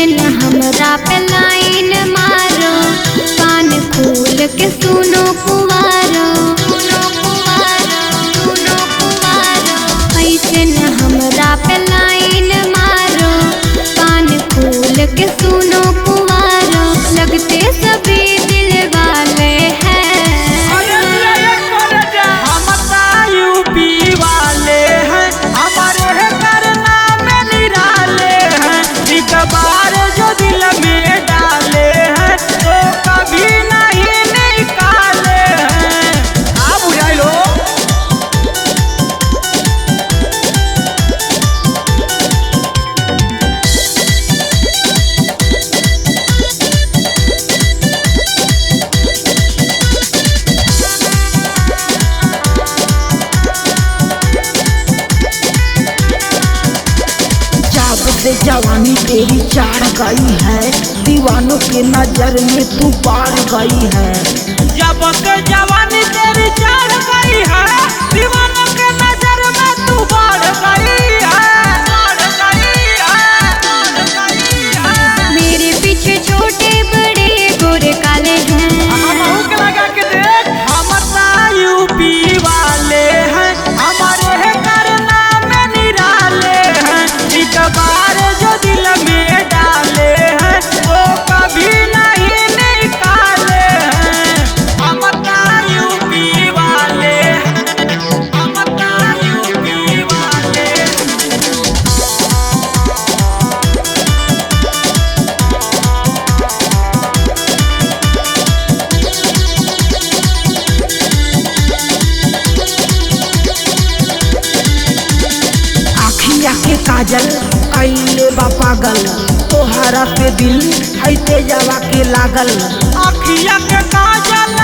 ऐसे न हमरा पे लाइन मारो, कान खोल के सुनो कुंवारो, ऐसे न हमरा पे लाइन मारो, कान खोल के सुनो कुंवारो, लगते सभी दिल वाले हैं। हम यूपी वाले हैं, हमारे करना में निराले हैं, एक बार जो दिल में डाले हैं तो कभी नहीं निकाले हैं। आप बुझाई लो। से जवानी तेरी चार गई है, दीवानों के नजर में तू पार गई है। जब से जवानी तेरी चार गई है, दीवानों के नजर में तू बढ़ गई है, बढ़ गई है। मेरे पीछे छोटे बड़े गोरे काले हैं। भूख लगा के देख, हम यूपी वाले हैं, हमारे करना में निराले हैं, एक बार जो दिल में डाले हैं वो कभी नहीं निकाले हैं। हम यूपी वाले हैं, हम यूपी वाले हैं। आखिया के काजल कैले बा पागल, तोहरा पे दिल है तेजवा के लागल। अखिया के काजल